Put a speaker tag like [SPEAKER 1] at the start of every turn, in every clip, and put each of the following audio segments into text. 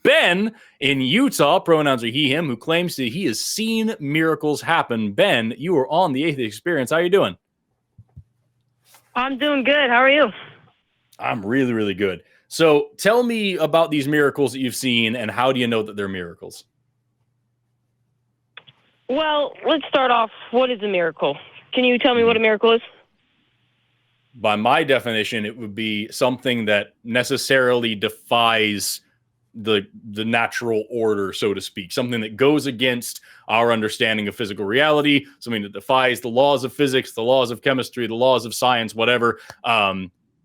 [SPEAKER 1] Ben in Utah, pronouns are he, him, who claims that he has seen miracles happen. Ben, you are on the Atheist Experience. How are you doing?
[SPEAKER 2] I'm doing good. How are you?
[SPEAKER 1] I'm really, really good. So tell me about these miracles that you've seen, and how do you know that they're miracles?
[SPEAKER 2] Well, let's start off. What is a miracle? Can you tell me what a miracle is?
[SPEAKER 1] By my definition, it would be something that necessarily defies the natural order, so to speak, something that goes against our understanding of physical reality, something that defies the laws of physics, the laws of chemistry, the laws of science, whatever,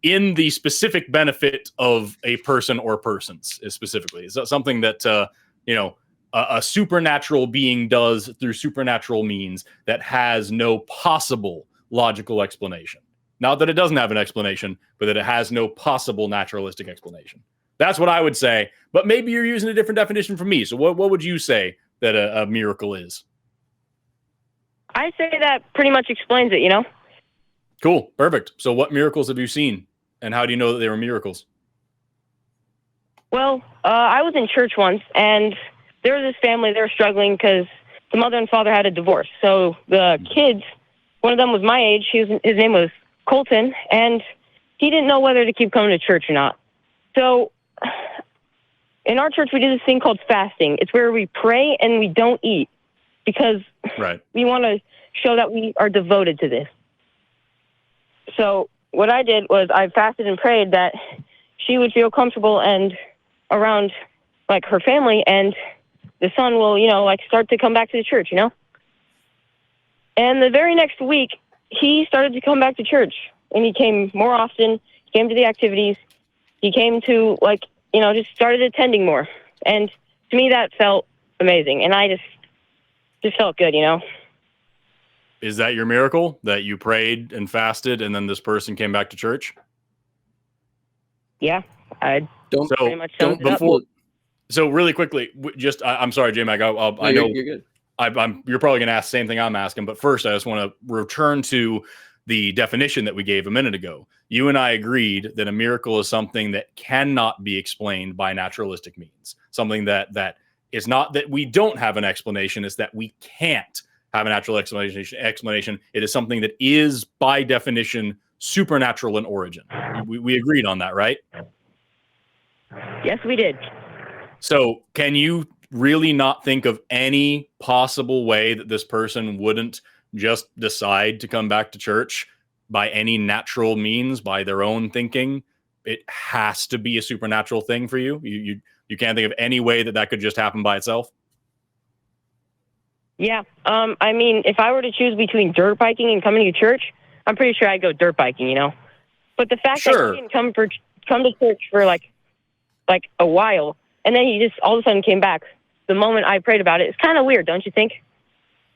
[SPEAKER 1] in the specific benefit of a person or persons specifically. Is that something that, a supernatural being does through supernatural means that has no possible logical explanation? Not that it doesn't have an explanation, but that it has no possible naturalistic explanation. That's what I would say, but maybe you're using a different definition from me. So what would you say that a miracle is?
[SPEAKER 2] I say that pretty much explains it, you know?
[SPEAKER 1] Cool. Perfect. So what miracles have you seen, and how do you know that they were miracles?
[SPEAKER 2] Well, I was in church once, and there was this family. They were struggling because the mother and father had a divorce. So the kids, one of them was my age. His name was Colton, and he didn't know whether to keep coming to church or not. So in our church, we do this thing called fasting. It's where we pray and we don't eat because we want to show that we are devoted to this. So what I did was I fasted and prayed that she would feel comfortable and around like her family, and the son will, start to come back to the church, And the very next week, he started to come back to church, and he came more often. He came to the activities. He came to, just started attending more. And to me, that felt amazing. And I just felt good,
[SPEAKER 1] Is that your miracle, that you prayed and fasted and then this person came back to church?
[SPEAKER 2] Yeah, I pretty much summed it up.
[SPEAKER 1] So really quickly, I'm sorry, J-Mac, I know
[SPEAKER 3] you're good.
[SPEAKER 1] You're probably going to ask the same thing I'm asking, but first I just want to return to the definition that we gave a minute ago. You and I agreed that a miracle is something that cannot be explained by naturalistic means. Something that is not that we don't have an explanation, it's that we can't have a natural explanation. It is something that is, by definition, supernatural in origin. We agreed on that, right?
[SPEAKER 2] Yes, we did.
[SPEAKER 1] So can you really not think of any possible way that this person wouldn't just decide to come back to church by any natural means, by their own thinking? It has to be a supernatural thing for you. You can't think of any way that could just happen by itself.
[SPEAKER 2] Yeah. I mean, if I were to choose between dirt biking and coming to church, I'm pretty sure I'd go dirt biking, But the fact that he didn't come to church for like a while, and then he just all of a sudden came back the moment I prayed about it, it's kind of weird, don't you think?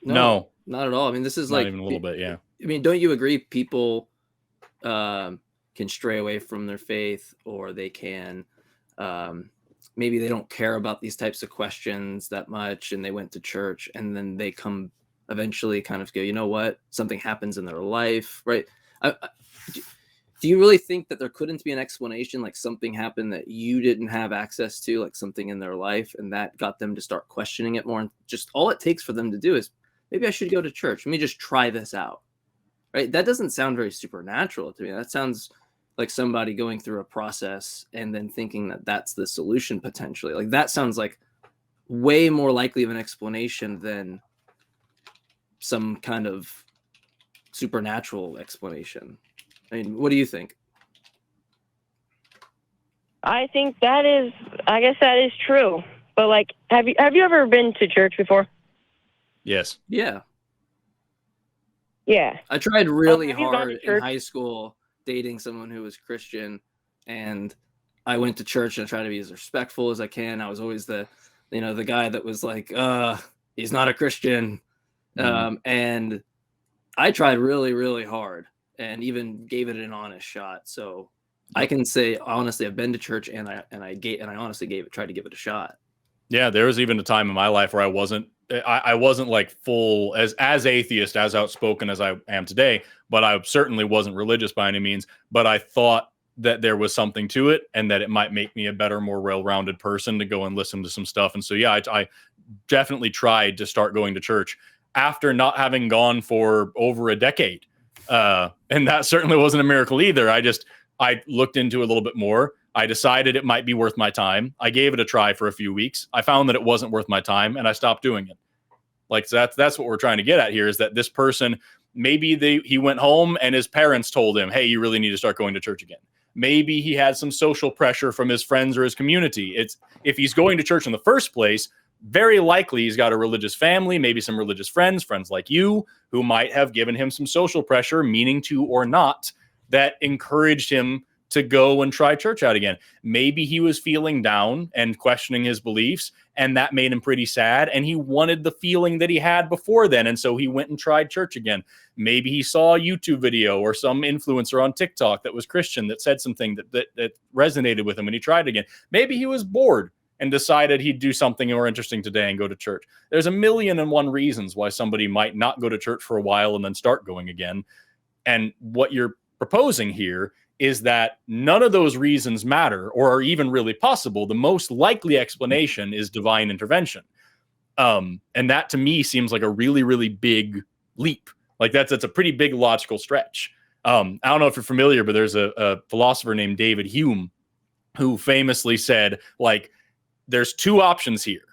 [SPEAKER 1] No,
[SPEAKER 3] not at all. I mean, this is
[SPEAKER 1] not even a little bit. Yeah.
[SPEAKER 3] I mean, don't you agree? People can stray away from their faith, or they can maybe they don't care about these types of questions that much, and they went to church, and then they come eventually kind of go, you know what? Something happens in their life, right? Do you really think that there couldn't be an explanation, like something happened that you didn't have access to, like something in their life, and that got them to start questioning it more? And just all it takes for them to do is, maybe I should go to church. Let me just try this out, right? That doesn't sound very supernatural to me. That sounds like somebody going through a process and then thinking that that's the solution potentially. Like that sounds like way more likely of an explanation than some kind of supernatural explanation. I mean, what do you think?
[SPEAKER 2] I think I guess that is true. But have you ever been to church before?
[SPEAKER 1] Yes.
[SPEAKER 3] Yeah.
[SPEAKER 2] Yeah.
[SPEAKER 3] I tried really hard in high school dating someone who was Christian, and I went to church and I tried to be as respectful as I can. I was always the guy that was like, he's not a Christian.
[SPEAKER 1] Mm-hmm.
[SPEAKER 3] And I tried really, really hard and even gave it an honest shot. So I can say, honestly, I've been to church and I honestly tried to give it a shot.
[SPEAKER 1] Yeah. There was even a time in my life where I wasn't like full as atheist, as outspoken as I am today, but I certainly wasn't religious by any means. But I thought that there was something to it and that it might make me a better, more well-rounded person to go and listen to some stuff. And so, yeah, I definitely tried to start going to church after not having gone for over a decade. And that certainly wasn't a miracle either. I looked into it a little bit more. I decided it might be worth my time. I gave it a try for a few weeks. I found that it wasn't worth my time and I stopped doing it. Like, so that's what we're trying to get at here, is that this person, maybe he went home and his parents told him, hey, you really need to start going to church again. Maybe he had some social pressure from his friends or his community. If he's going to church in the first place, very likely he's got a religious family, maybe some religious friends like you, who might have given him some social pressure, meaning to or not, that encouraged him to go and try church out again. Maybe he was feeling down and questioning his beliefs, and that made him pretty sad, and he wanted the feeling that he had before then, and so he went and tried church again. Maybe he saw a YouTube video or some influencer on TikTok that was Christian that said something that resonated with him, and he tried again. Maybe he was bored and decided he'd do something more interesting today and go to church. There's 1,000,001 reasons why somebody might not go to church for a while and then start going again. And what you're proposing here is that none of those reasons matter or are even really possible. The most likely explanation is divine intervention. And that to me seems like a really, really big leap. Like that's a pretty big logical stretch. I don't know if you're familiar, but there's a philosopher named David Hume who famously said, like, there's two options here.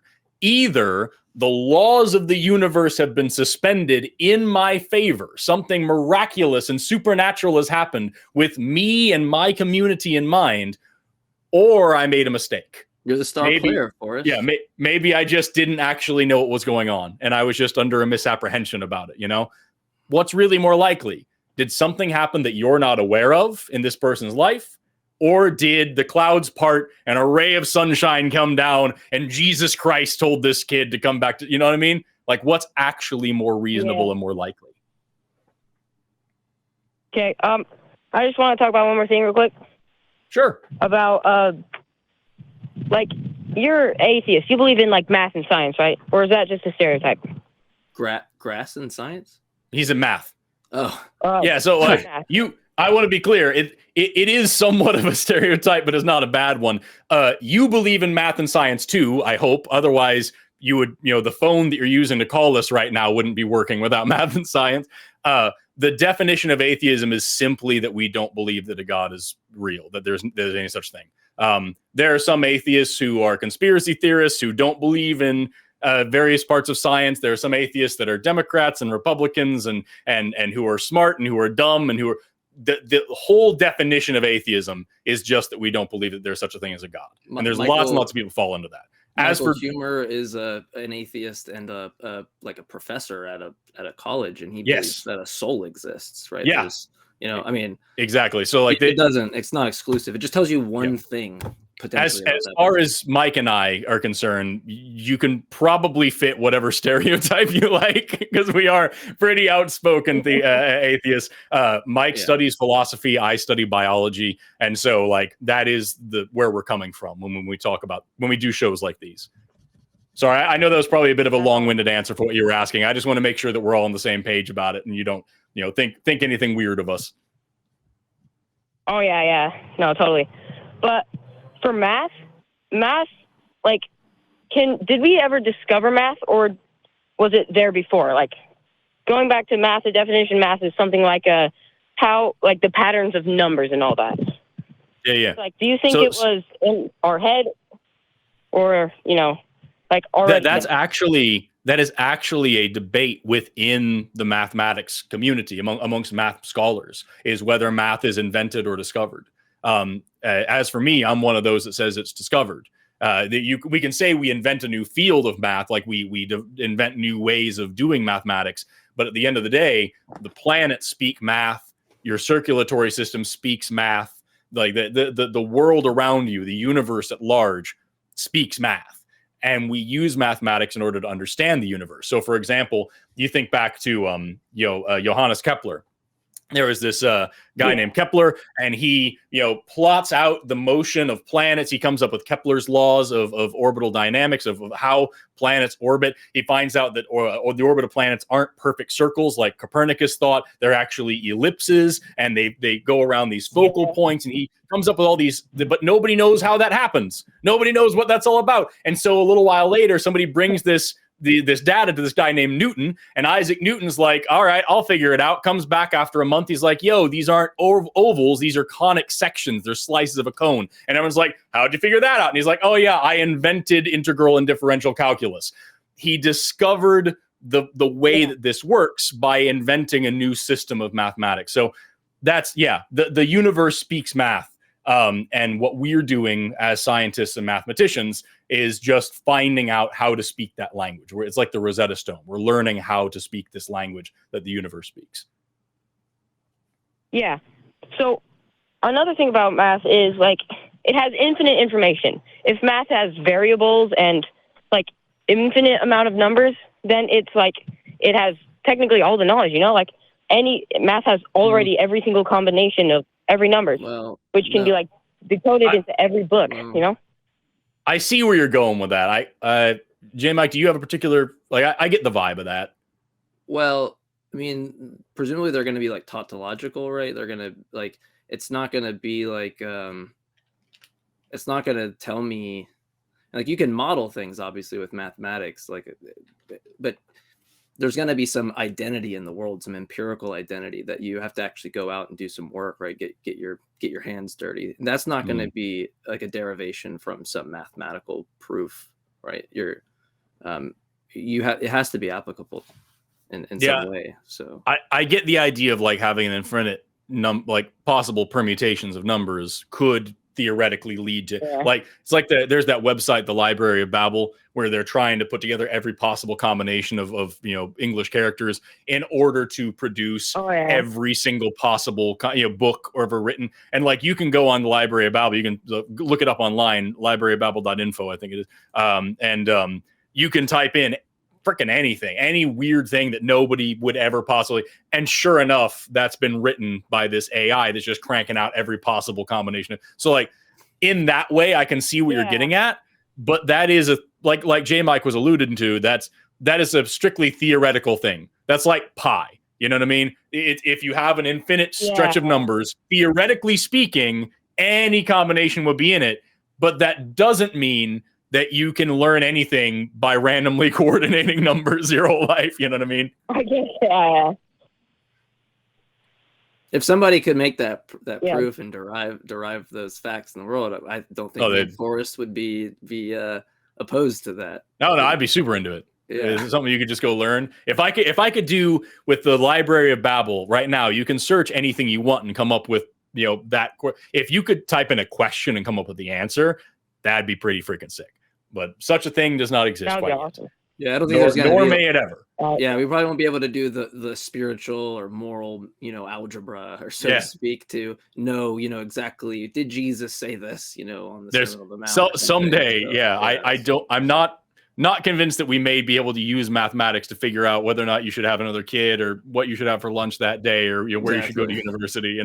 [SPEAKER 1] Either the laws of the universe have been suspended in my favor, something miraculous and supernatural has happened with me and my community in mind, or I made a mistake.
[SPEAKER 3] You're the star player, Forrest.
[SPEAKER 1] Yeah, maybe I just didn't actually know what was going on, and I was just under a misapprehension about it, you know? What's really more likely? Did something happen that you're not aware of in this person's life? Or did the clouds part and a ray of sunshine come down and Jesus Christ told this kid to come back to, you know what I mean? Like, what's actually more reasonable and more likely?
[SPEAKER 2] Okay. I just want to talk about one more thing real quick.
[SPEAKER 1] Sure.
[SPEAKER 2] About, like, you're atheist. You believe in, like, math and science, right? Or is that just a stereotype?
[SPEAKER 3] Grass and science?
[SPEAKER 1] He's in math.
[SPEAKER 3] Oh.
[SPEAKER 1] Yeah, so I want to be clear. It is somewhat of a stereotype, but it's not a bad one. You believe in math and science too, I hope. Otherwise, you would, the phone that you're using to call us right now wouldn't be working without math and science. The definition of atheism is simply that we don't believe that a God is real, that there's any such thing. There are some atheists who are conspiracy theorists who don't believe in various parts of science. There are some atheists that are Democrats and Republicans and who are smart and who are dumb and who are. The whole definition of atheism is just that we don't believe that there's such a thing as a God. And there's lots and lots of people fall into that. As for
[SPEAKER 3] Humor is an atheist and like a professor at a college, and he believes that a soul exists, right?
[SPEAKER 1] Yeah.
[SPEAKER 3] I mean,
[SPEAKER 1] exactly. So like
[SPEAKER 3] it's not exclusive. It just tells you one thing. As
[SPEAKER 1] far as Mike and I are concerned, you can probably fit whatever stereotype you like, because we are pretty outspoken atheists. Mike studies philosophy, I study biology, and so like that is where we're coming from when we do shows like these. Sorry, I know that was probably a bit of a long-winded answer for what you were asking. I just want to make sure that we're all on the same page about it, and you don't think anything weird of us.
[SPEAKER 2] Oh yeah, no, totally, but. For math, like, did we ever discover math, or was it there before? Like, going back to math, the definition math is something like the patterns of numbers and all that.
[SPEAKER 1] Yeah.
[SPEAKER 2] Like, do you think it was in our head, or like already? That is actually a debate within the mathematics community amongst math scholars, is whether math is invented or discovered. As for me, I'm one of those that says it's discovered. We can say we invent a new field of math, like we invent new ways of doing mathematics. But at the end of the day, the planets speak math. Your circulatory system speaks math. Like the world around you, the universe at large, speaks math. And we use mathematics in order to understand the universe. So, for example, you think back to Johannes Kepler.
[SPEAKER 1] there was this guy named Kepler, and he, plots out the motion of planets. He comes up with Kepler's laws of orbital dynamics, of how planets orbit. He finds out that or the orbit of planets aren't perfect circles like Copernicus thought. They're actually ellipses, and they go around these focal points. And he comes up with all these, but nobody knows how that happens. Nobody knows what that's all about. And so a little while later, somebody brings this data to this guy named Newton, and Isaac Newton's like, all right, I'll figure it out. Comes back after a month. He's like, yo, these aren't ovals. These are conic sections. They're slices of a cone. And everyone's like, how'd you figure that out? And he's like, oh yeah, I invented integral and differential calculus. He discovered the way that this works by inventing a new system of mathematics. So that's, the universe speaks math. And what we're doing as scientists and mathematicians is just finding out how to speak that language. Where it's like the Rosetta Stone. We're learning how to speak this language that the universe speaks.
[SPEAKER 2] Yeah. So another thing about math is like it has infinite information. If math has variables and like infinite amount of numbers, then it's like it has technically all the knowledge, like math has already every single combination of every number, which can be like decoded into every book,
[SPEAKER 1] I see where you're going with that. J. Mike, do you have a particular, I get the vibe of that.
[SPEAKER 3] Well, I mean, presumably they're going to be like tautological, right? They're going to it's not going to be like, it's not going to tell me, like you can model things obviously with mathematics, but there's going to be some identity in the world, some empirical identity that you have to actually go out and do some work, right? Get your hands dirty. And that's not going to be like a derivation from some mathematical proof, right? It has to be applicable in some way. So
[SPEAKER 1] I get the idea of like having an infinite possible permutations of numbers could theoretically lead to it's like there's that website, the Library of Babel, where they're trying to put together every possible combination of English characters in order to produce every single possible book ever written. And like you can go on the Library of Babel, you can look it up online, librarybabel.info, I think it is, and you can type in freaking anything, any weird thing that nobody would ever possibly. And sure enough, that's been written by this AI that's just cranking out every possible combination. So like in that way, I can see what you're getting at, but that is like J. Mike was alluding to, that is a strictly theoretical thing. That's like pi. You know what I mean? If you have an infinite stretch of numbers, theoretically speaking, any combination would be in it, but that doesn't mean that you can learn anything by randomly coordinating numbers your whole life. You know what I mean?
[SPEAKER 2] I guess, yeah.
[SPEAKER 3] If somebody could make that proof and derive those facts in the world, I don't think Forrest would be opposed to that.
[SPEAKER 1] No, I'd be super into it. Yeah. It's something you could just go learn. If I could do with the Library of Babel right now, you can search anything you want and come up with that. If you could type in a question and come up with the answer, that'd be pretty freaking sick. But such a thing does not exist quite yet.
[SPEAKER 3] Yeah, I don't think there's going to be.
[SPEAKER 1] Nor may it ever.
[SPEAKER 3] Yeah, we probably won't be able to do the spiritual or moral, algebra, or so to speak, to know, exactly, did Jesus say this, on the Sermon on the Mount?
[SPEAKER 1] So someday, I'm not convinced that we may be able to use mathematics to figure out whether or not you should have another kid or what you should have for lunch that day or where you should go to university,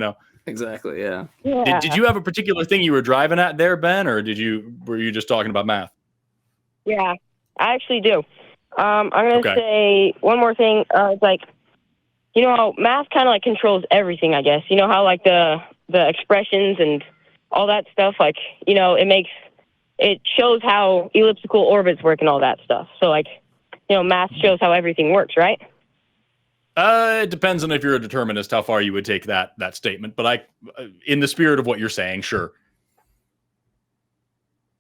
[SPEAKER 3] Exactly, yeah.
[SPEAKER 1] Did you have a particular thing you were driving at there, Ben, or were you just talking about math?
[SPEAKER 2] Yeah, I actually do. I'm going to say one more thing. It's like, how math kind of like controls everything, I guess. You know how like the expressions and all that stuff, like, it shows how elliptical orbits work and all that stuff. So like, math shows how everything works, right?
[SPEAKER 1] It depends on if you're a determinist, how far you would take that statement. But in the spirit of what you're saying, sure.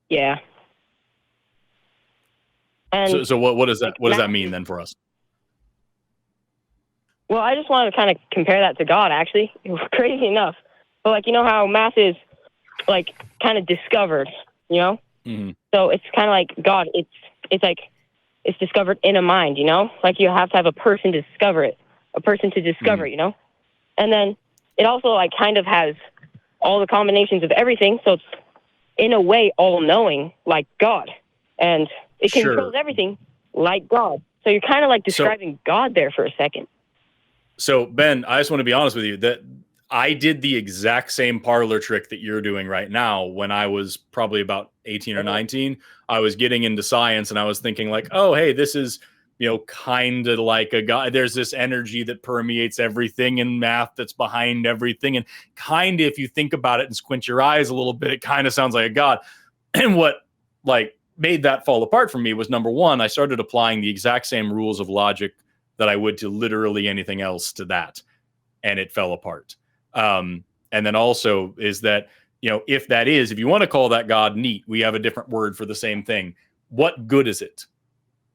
[SPEAKER 2] Yeah. And
[SPEAKER 1] so what does that does that mean then for us?
[SPEAKER 2] Well, I just wanted to kind of compare that to God, actually. It was crazy enough. But like, how math is like kind of discovered,
[SPEAKER 1] Mm-hmm.
[SPEAKER 2] So it's kind of like God. It's like it's discovered in a mind, like you have to have a person to discover it, it, and then it also like kind of has all the combinations of everything. So it's in a way all knowing like God, and it controls everything like God. So you're kind of like describing God there for a second.
[SPEAKER 1] So Ben, I just want to be honest with you that I did the exact same parlor trick that you're doing right now when I was probably about 18 or 19. I was getting into science and I was thinking like, oh, hey, this is, kind of like a God. There's this energy that permeates everything in math that's behind everything. And kind of, if you think about it and squint your eyes a little bit, it kind of sounds like a God. And what like made that fall apart for me was, number one, I started applying the exact same rules of logic that I would to literally anything else to that. And it fell apart. And then also is that, if you want to call that God, neat, we have a different word for the same thing. What good is it?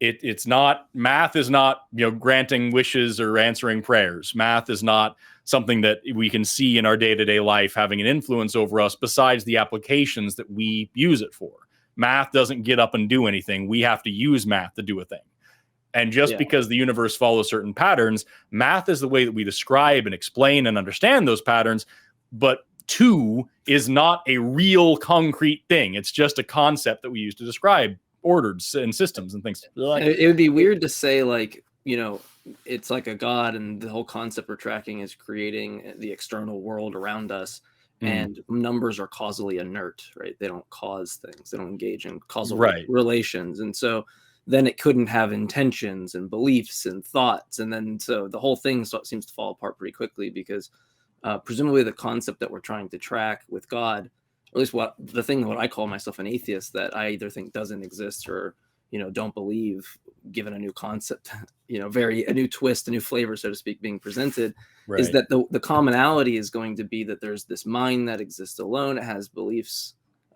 [SPEAKER 1] It's not, math is not, granting wishes or answering prayers. Math is not something that we can see in our day-to-day life having an influence over us besides the applications that we use it for. Math doesn't get up and do anything. We have to use math to do a thing. And just because the universe follows certain patterns, math is the way that we describe and explain and understand those patterns. But two is not a real concrete thing. It's just a concept that we use to describe orders and systems and things.
[SPEAKER 3] It would be weird to say like, it's like a God and the whole concept we're tracking is creating the external world around us. And numbers are causally inert, right? They don't cause things. They don't engage in causal relations. And so then it couldn't have intentions and beliefs and thoughts. And then so the whole thing seems to fall apart pretty quickly because presumably the concept that we're trying to track with God, or at least what I call myself an atheist, that I either think doesn't exist or, don't believe, given a new concept, a new twist, a new flavor, so to speak, being presented, is that the commonality is going to be that there's this mind that exists alone. It has beliefs,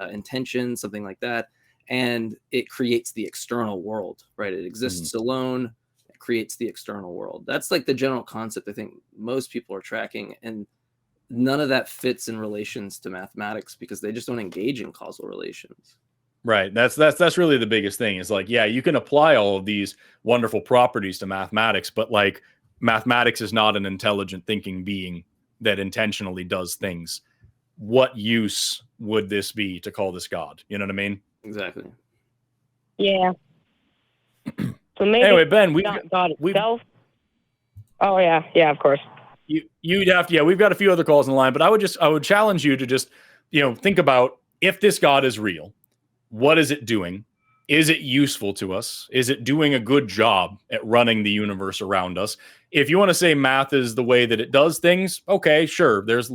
[SPEAKER 3] intentions, something like that. And it creates the external world, right? It exists alone, it creates the external world. That's like the general concept I think most people are tracking. And none of that fits in relations to mathematics because they just don't engage in causal relations.
[SPEAKER 1] Right. That's really the biggest thing is like, yeah, you can apply all of these wonderful properties to mathematics, but like mathematics is not an intelligent thinking being that intentionally does things. What use would this be to call this God? You know what I mean?
[SPEAKER 3] Exactly.
[SPEAKER 2] Yeah. So maybe
[SPEAKER 1] anyway, Ben, we've
[SPEAKER 2] God itself. Oh yeah, of course.
[SPEAKER 1] You'd have to, we've got a few other calls in line, but I would challenge you to just, think about if this God is real, what is it doing? Is it useful to us? Is it doing a good job at running the universe around us? If you want to say math is the way that it does things, okay, sure. There's,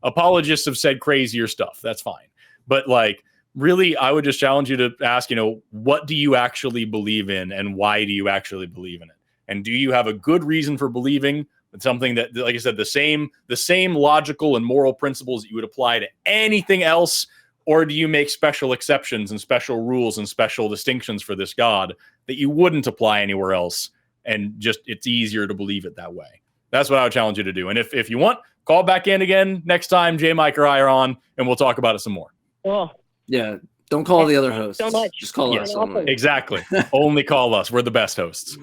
[SPEAKER 1] apologists have said crazier stuff. That's fine. But like, really, I would just challenge you to ask, what do you actually believe in and why do you actually believe in it? And do you have a good reason for believing something that, like I said, the same logical and moral principles that you would apply to anything else? Or do you make special exceptions and special rules and special distinctions for this God that you wouldn't apply anywhere else? And just, it's easier to believe it that way. That's what I would challenge you to do. And if you want, call back in again next time J. Mike or I are on, and we'll talk about it some more.
[SPEAKER 2] Cool.
[SPEAKER 3] Yeah. Don't call the other hosts.
[SPEAKER 2] So much.
[SPEAKER 3] Just call us.
[SPEAKER 1] Exactly. Only call us. We're the best hosts.